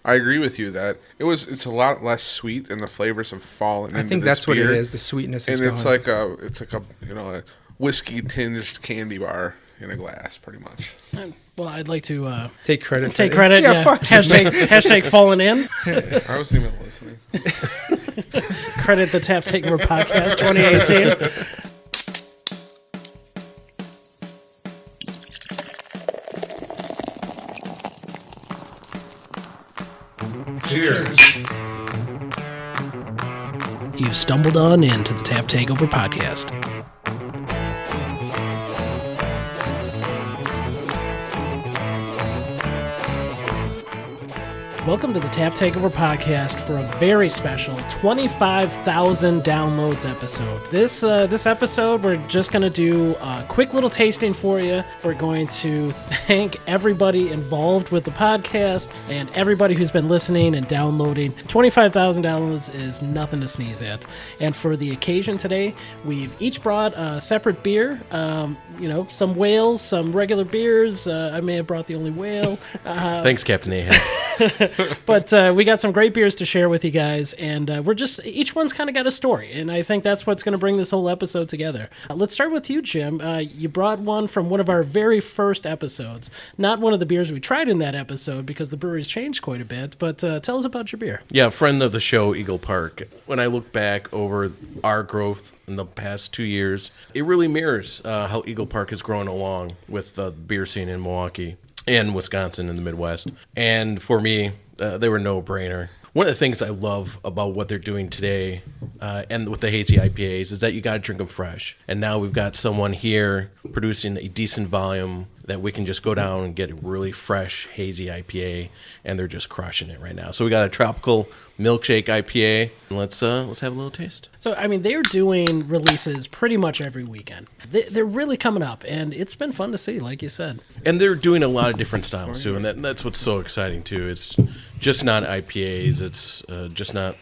I agree with you that it's a lot less sweet, and the flavors have fallen. I think that's what it is. The sweetness is and gone. it's like a a whiskey tinged candy bar in a glass, pretty much. Well, I'd like to take credit. Take credit. Yeah. Fuck you. Hashtag fallen in. I wasn't even listening. Credit the Tap Takeover Podcast 2018. Cheers. You stumbled on into the Tap Takeover Podcast. Welcome to the Tap Takeover Podcast for a very special 25,000 downloads episode. This episode, we're just going to do a quick little tasting for you. We're going to thank everybody involved with the podcast and everybody who's been listening and downloading. 25,000 downloads is nothing to sneeze at. And for the occasion today, we've each brought a separate beer. Some whales, some regular beers. I may have brought the only whale. Thanks, Captain Ahab. But we got some great beers to share with you guys, and each one's kind of got a story, and I think that's what's going to bring this whole episode together. Let's start with you, Jim. You brought one from one of our very first episodes, not one of the beers we tried in that episode because the brewery's changed quite a bit, but tell us about your beer. Yeah, friend of the show, Eagle Park. When I look back over our growth in the past 2 years, it really mirrors how Eagle Park has grown along with the beer scene in Milwaukee and Wisconsin in the Midwest. And for me, they were no-brainer. One of the things I love about what they're doing today and with the hazy IPAs is that you got to drink them fresh. And now we've got someone here producing a decent volume that we can just go down and get a really fresh hazy IPA, and they're just crushing it right now. So we got a tropical milkshake IPA. Let's have a little taste. So, I mean, they're doing releases pretty much every weekend. They're really coming up, and it's been fun to see, like you said. And they're doing a lot of different styles, too, and that's what's so exciting, too. It's just not IPAs. It's just not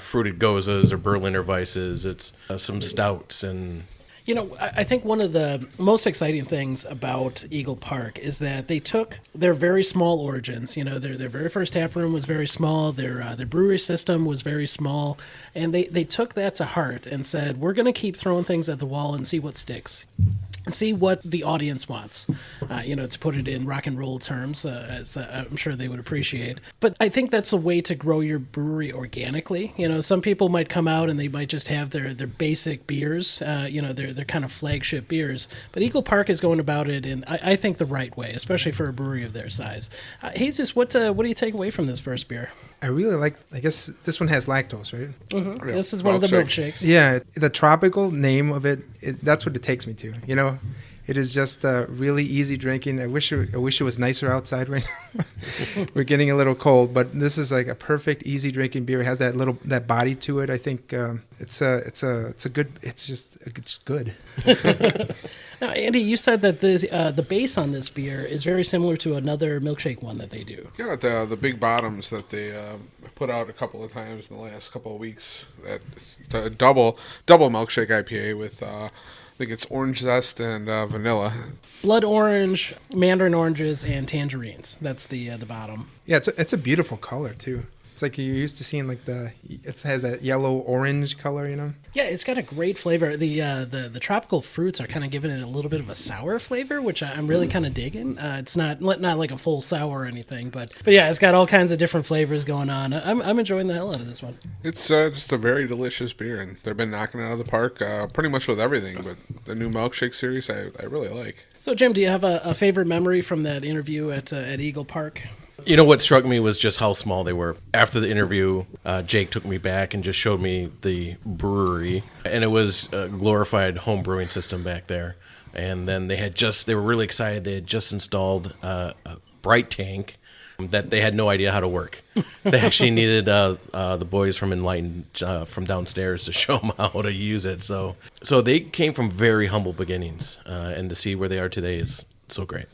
fruited gozas or Berliner Weisses. It's some stouts and... You know, I think one of the most exciting things about Eagle Park is that they took their very small origins. You know, their very first tap room was very small. Their brewery system was very small. And they took that to heart and said, we're going to keep throwing things at the wall and see what sticks. And see what the audience wants, to put it in rock and roll terms, as I'm sure they would appreciate. But I think that's a way to grow your brewery organically. You know, some people might come out and they might just have their basic beers, their kind of flagship beers. But Eagle Park is going about it in, I think, the right way, especially for a brewery of their size. Jesus, what do you take away from this first beer? I really like, I guess this one has lactose, right? Mm-hmm. Yeah, this is one of the milkshakes. Yeah, the tropical name of it, that's what it takes me to. You know, it is just really easy drinking. I wish it was nicer outside right now. We're getting a little cold, but this is like a perfect easy drinking beer. It has that body to it. I think it's good. Now, Andy, you said that the base on this beer is very similar to another milkshake one that they do. Yeah, the Big Bottoms that they put out a couple of times in the last couple of weeks. It's a double milkshake IPA with I think it's orange zest and vanilla. Blood orange, mandarin oranges, and tangerines. That's the bottom. Yeah, it's a beautiful color too. It's like you're used to seeing it has that yellow orange color, you know. Yeah, it's got a great flavor. The tropical fruits are kind of giving it a little bit of a sour flavor, which I'm really kind of digging. It's not like a full sour or anything, but yeah, it's got all kinds of different flavors going on. I'm enjoying the hell out of this one. It's just a very delicious beer, and they've been knocking it out of the park pretty much with everything. But the new milkshake series, I really like. So, Jim, do you have a favorite memory from that interview at Eagle Park? You know, what struck me was just how small they were. After the interview, Jake took me back and just showed me the brewery, and it was a glorified home brewing system back there. And then they were really excited. They had just installed a bright tank that they had no idea how to work. They actually needed the boys from Enlightened from downstairs to show them how to use it. So they came from very humble beginnings, and to see where they are today is so great.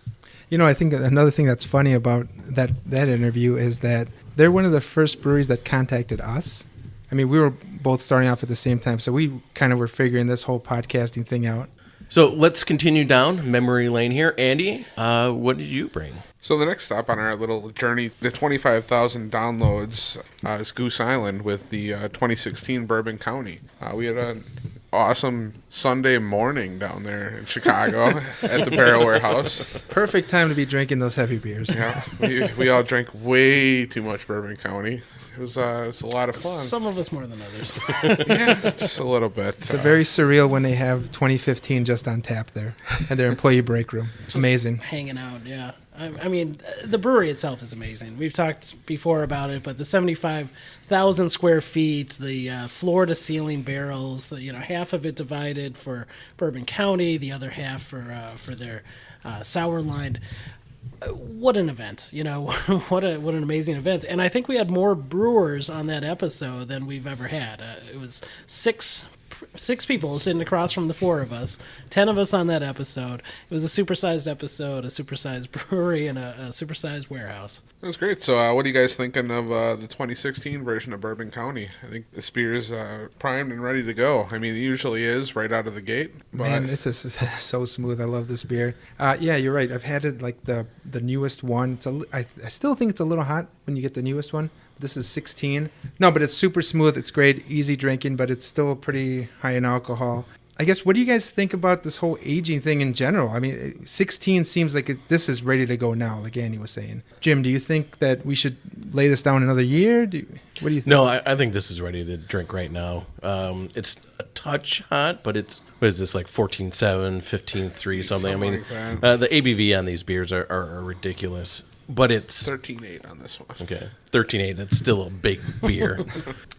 You know, I think another thing that's funny about that interview is that they're one of the first breweries that contacted us. I mean, we were both starting off at the same time, so we kind of were figuring this whole podcasting thing out. So let's continue down memory lane here. Andy, what did you bring? So the next stop on our little journey, the 25,000 downloads, is Goose Island with the 2016 Bourbon County. We had an awesome Sunday morning down there in Chicago at the Barrel Warehouse. Perfect time to be drinking those heavy beers. Yeah, we all drank way too much Bourbon County. It was a lot of fun. Some of us more than others. Yeah, just a little bit. It's a very surreal when they have 2015 just on tap there in their employee break room. Amazing. Hanging out, yeah. I mean, the brewery itself is amazing. We've talked before about it, but the 75,000 square feet, the floor-to-ceiling barrels, half of it divided for Bourbon County, the other half for their sour line. What an event, what an amazing event. And I think we had more brewers on that episode than we've ever had. It was six people sitting across from the four of us, 10 of us on that episode. It was a supersized episode, a supersized brewery, and a supersized warehouse. That was great. So what are you guys thinking of the 2016 version of Bourbon County? I think this beer is primed and ready to go. I mean, it usually is right out of the gate. But Man, it's so smooth. I love this beer. Yeah, you're right. I've had it like the newest one. I still think it's a little hot when you get the newest one. This is 16. No, but it's super smooth. It's great, easy drinking, but it's still pretty high in alcohol. I guess, what do you guys think about this whole aging thing in general? I mean, 16 seems like this is ready to go now, like Andy was saying. Jim, do you think that we should lay this down another year? What do you think? No, I think this is ready to drink right now. It's a touch hot, but it's, what is this, like 14.7, 15.3, something? I mean, like the ABV on these beers are ridiculous. But it's 13.8 on this one. Okay, 13.8. That's still a big beer.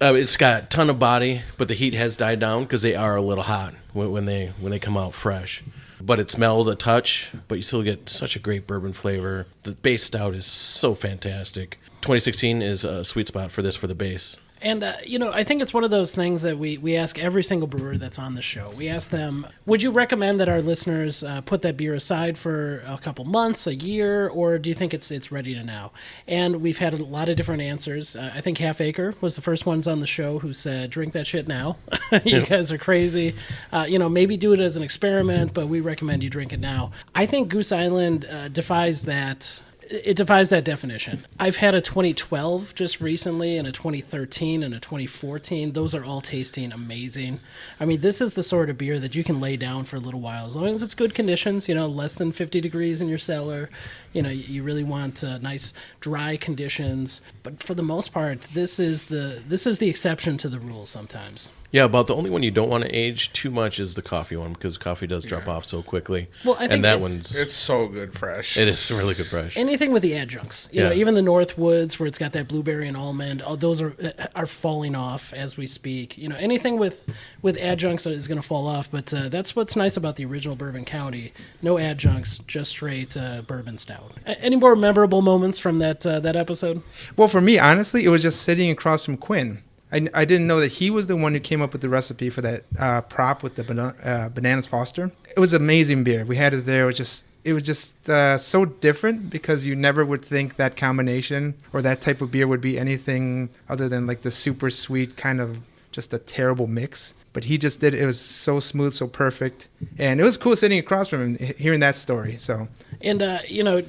It's got a ton of body, but the heat has died down because they are a little hot when they come out fresh. But it's mellowed a touch, but you still get such a great bourbon flavor. The base stout is so fantastic. 2016 is a sweet spot for the base. And, I think it's one of those things that we ask every single brewer that's on the show. We ask them, would you recommend that our listeners put that beer aside for a couple months, a year, or do you think it's ready to now? And we've had a lot of different answers. I think Half Acre was the first ones on the show who said, drink that shit now. You guys are crazy. Maybe do it as an experiment, but we recommend you drink it now. I think Goose Island defies that. It defies that definition. I've had a 2012 just recently and a 2013 and a 2014. Those are all tasting amazing. I mean, this is the sort of beer that you can lay down for a little while as long as it's good conditions, less than 50 degrees in your cellar. You really want nice dry conditions. But for the most part, this is the exception to the rule sometimes. Yeah, about the only one you don't want to age too much is the coffee one, because coffee does drop off so quickly. Well, I think it's so good fresh. It is really good fresh. Anything with the adjuncts, even the Northwoods where it's got that blueberry and almond, those are falling off as we speak. Anything with adjuncts is going to fall off. But that's what's nice about the original Bourbon County. No adjuncts, just straight bourbon stout. Any more memorable moments from that episode? Well, for me, honestly, it was just sitting across from Quinn. I didn't know that he was the one who came up with the recipe for that prop with the Bananas Foster. It was amazing beer. We had it there. It was just so different because you never would think that combination or that type of beer would be anything other than like the super sweet kind of just a terrible mix. But he just did it. It was so smooth, so perfect. And it was cool sitting across from him, hearing that story. So. And,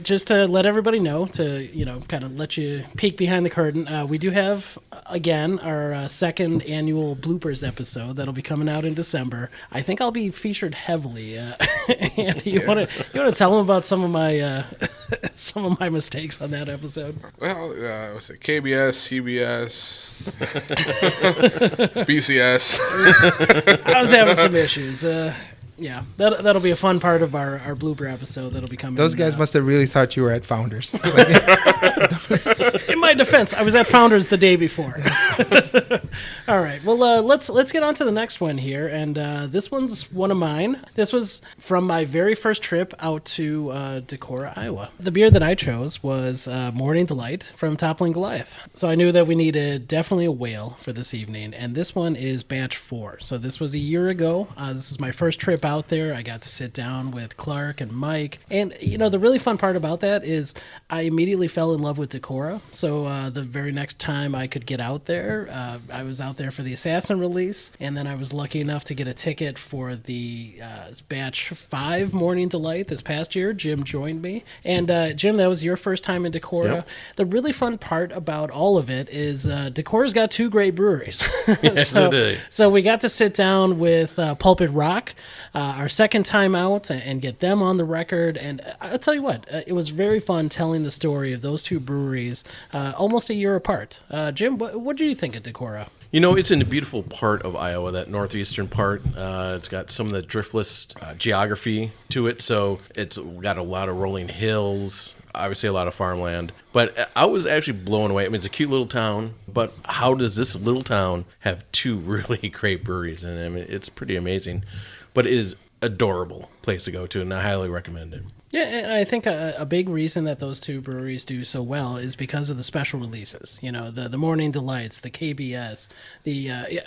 just to let everybody know, to, kind of let you peek behind the curtain, we do have, again, our second annual bloopers episode that'll be coming out in December. I think I'll be featured heavily. And you want to tell them about some of my mistakes on that episode? Well, was it KBS, CBS, BCS? I was having some issues. Yeah, that'll be a fun part of our blooper episode that'll be coming. Those guys must have really thought you were at Founders. In my defense, I was at Founders the day before. All right, well, let's get on to the next one here, and this one's one of mine. This was from my very first trip out to Decorah, Iowa. The beer that I chose was Morning Delight from Toppling Goliath. So I knew that we needed definitely a whale for this evening, and this one is batch 4. So this was a year ago. This was my first trip out there. I got to sit down with Clark and Mike, and the really fun part about that is I immediately fell in love with Decorah. So the very next time I could get out there, there. I was out there for the Assassin release, and then I was lucky enough to get a ticket for the Batch 5 Morning Delight this past year. Jim joined me. And Jim, that was your first time in Decorah. Yep. The really fun part about all of it is Decorah's got 2 great breweries. Yes, it is. So we got to sit down with Pulpit Rock, our second time out, and get them on the record. And I'll tell you what, it was very fun telling the story of those 2 breweries almost a year apart. Jim, what do you think of Decorah? You know, it's in a beautiful part of Iowa, that northeastern part. It's got some of the driftless geography to it, so it's got a lot of rolling hills, obviously a lot of farmland. But I was actually blown away. I mean, it's a cute little town, but how does this little town have 2 really great breweries? And I mean, it's pretty amazing. But it is adorable place to go to, and I highly recommend it. Yeah, and I think a big reason that those 2 breweries do so well is because of the special releases. You know, the Morning Delights, the KBS, the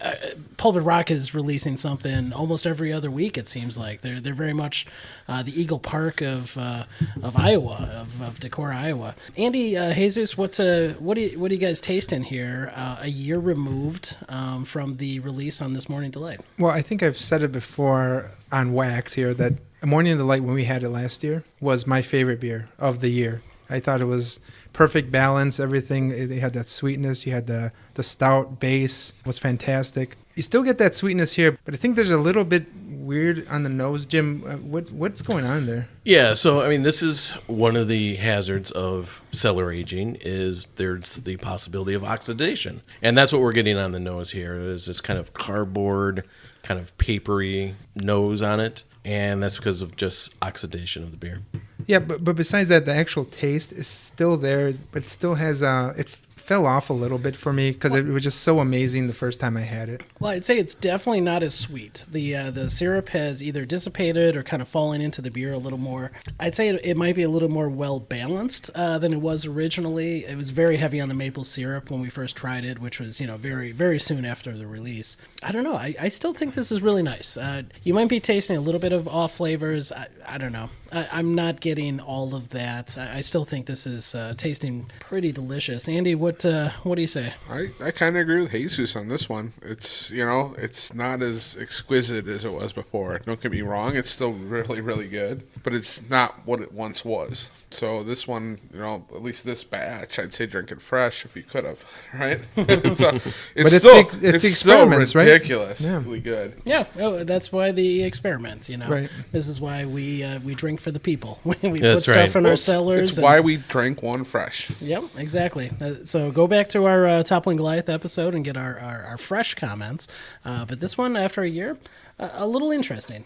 Pulpit Rock is releasing something almost every other week. It seems like they're very much the Eagle Park of Iowa, of Decorah, Iowa. Andy, Jesus, what do you guys taste in here? A year removed from the release on this Morning Delight. Well, I think I've said it before on Wax here that Morning Delight, when we had it last year, was my favorite beer of the year. I thought it was perfect balance, everything. They had that sweetness. You had the stout base. It was fantastic. You still get that sweetness here, but I think there's a little bit weird on the nose. Jim, what's going on there? Yeah, so I mean, this is one of the hazards of cellar aging is there's the possibility of oxidation. And that's what we're getting on the nose here. There's this kind of cardboard, kind of papery nose on it. And that's because of just oxidation of the beer. Yeah, but besides that, the actual taste is still there, but it still has it fell off a little bit for me because it was just so amazing the first time I had it. Well, I'd say it's definitely not as sweet. The syrup has either dissipated or kind of fallen into the beer a little more. I'd say it might be a little more well balanced than it was originally. It was very heavy on the maple syrup when we first tried it, which was very very soon after the release. I don't know. I still think this is really nice. You might be tasting a little bit of off flavors. I don't know. I'm not getting all of that. I still think this is tasting pretty delicious. Andy, what do you say? I kind of agree with Jesus on this one. It's it's not as exquisite as it was before. Don't get me wrong; it's still really really good, but it's not what it once was. So this one, at least this batch, I'd say drink it fresh if you could have, right? It's the experiments, right? Ridiculously good. Yeah, that's why the experiments. Right. This is why we drink for the people. we put That's stuff right. in our cellars. It's why we drink one fresh. Yep, exactly. So go back to our Toppling Goliath episode and get our fresh comments. But this one, after a year, a little interesting.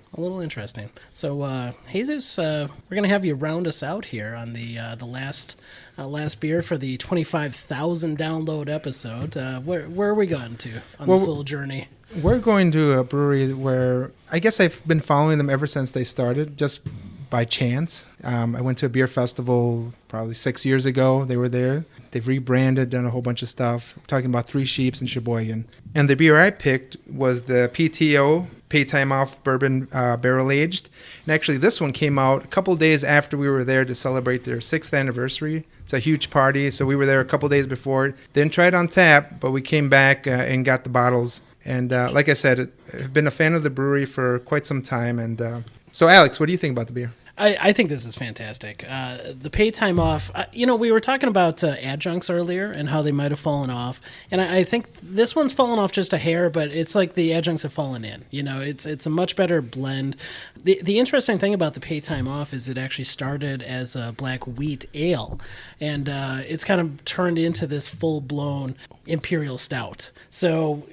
So, Jesus, we're going to have you round us out here on the last beer for the 25,000 download episode. Where are we going to on this little journey? We're going to a brewery where I guess I've been following them ever since they started, just by chance. I went to a beer festival probably 6 years ago. They were there. They've rebranded, done a whole bunch of stuff. I'm talking about Three Sheeps and Sheboygan. And the beer I picked was the PTO, Pay Time Off Bourbon Barrel Aged. And actually, this one came out a couple days after we were there to celebrate their 6th anniversary. It's a huge party, so we were there a couple days before. Didn't try it on tap, but we came back and got the bottles. And like I said, I've been a fan of the brewery for quite some time. And so, Alex, what do you think about the beer? I think this is fantastic. The pay time off, we were talking about adjuncts earlier and how they might have fallen off. And I think this one's fallen off just a hair, but it's like the adjuncts have fallen in. It's a much better blend. The interesting thing about the pay time off is it actually started as a black wheat ale. And it's kind of turned into this full-blown imperial stout. So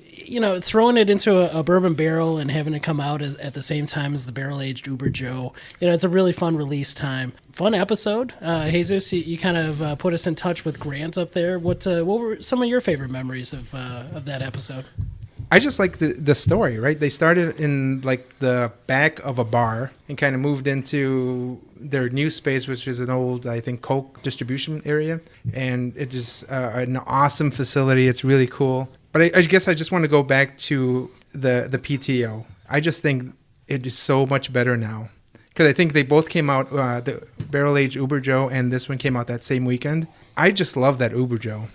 throwing it into a bourbon barrel and having it come out at the same time as the barrel-aged Uber Joe, it's a really fun release time. Fun episode. Jesus, you kind of put us in touch with Grant up there. What were some of your favorite memories of that episode? I just like the story, right? They started in like the back of a bar and kind of moved into their new space, which is an old, I think, Coke distribution area. And it is an awesome facility. It's really cool. But I guess I just want to go back to the PTO. I just think it is so much better now. Because I think they both came out, the Barrel Aged Uber Joe and this one came out that same weekend. I just love that Uber Joe.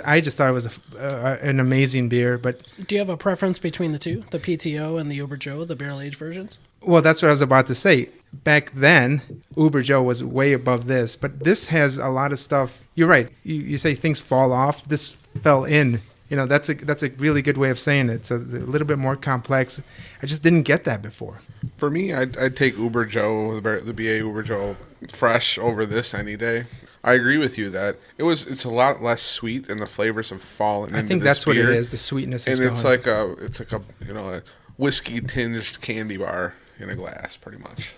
I just thought it was an amazing beer. But Do you have a preference between the two, the PTO and the Uber Joe, the barrel aged versions? well, that's what I was about to say. Back then, Uber Joe was way above this, but this has a lot of stuff. You're right. You say things fall off. This fell in. That's a really good way of saying it. It's a little bit more complex. I just didn't get that before. For me, I'd take Uber Joe, the BA Uber Joe, fresh over this any day. I agree with you that it's a lot less sweet, and the flavors have fallen. I think that's what it is. The sweetness is and gone. it's like a whiskey tinged candy bar in a glass, pretty much.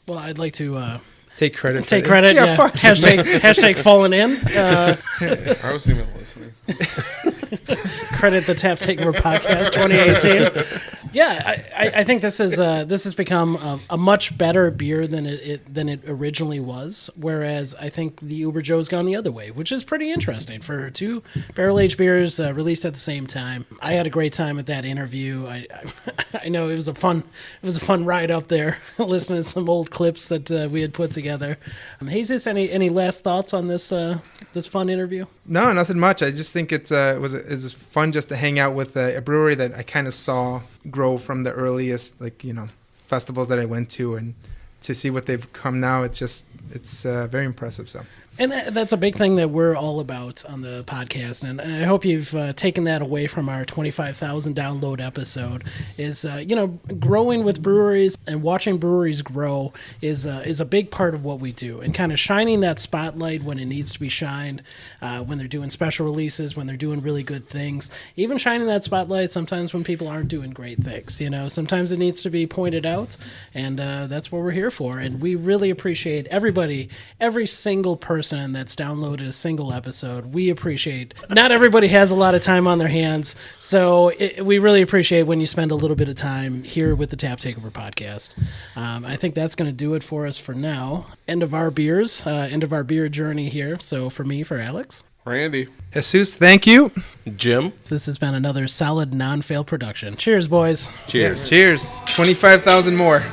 Well, I'd like to Take credit. take credit. Yeah, fuck you, man. Hashtag fallen in. I wasn't even listening. Credit the Tap Takeover Podcast 2018. Yeah, I think this has become a much better beer than it originally was. Whereas I think the Uber Joe's gone the other way, which is pretty interesting for two barrel aged beers released at the same time. I had a great time at that interview. I know it was a fun ride up there, listening to some old clips that we had put together. Jesus, any last thoughts on this fun interview? No, nothing much. I just think it was fun just to hang out with a brewery that I kind of saw grow from the earliest, festivals that I went to, and to see what they've come now. It's very impressive. So. And that's a big thing that we're all about on the podcast, and I hope you've taken that away from our 25,000 download episode. Is growing with breweries and watching breweries grow is a big part of what we do, and kind of shining that spotlight when it needs to be shined, when they're doing special releases, when they're doing really good things, even shining that spotlight sometimes when people aren't doing great things. Sometimes it needs to be pointed out, and that's what we're here for. And we really appreciate every single person that's downloaded a single episode. We appreciate. Not everybody has a lot of time on their hands, so we really appreciate when you spend a little bit of time here with the Tap Takeover Podcast. I think that's going to do it for us for now. End of our beers, end of our beer journey here. So for me, for Alex, Randy. Jesus, thank you. Jim. this has been another solid non-fail production. Cheers, boys. Cheers. Cheers. 25,000 more.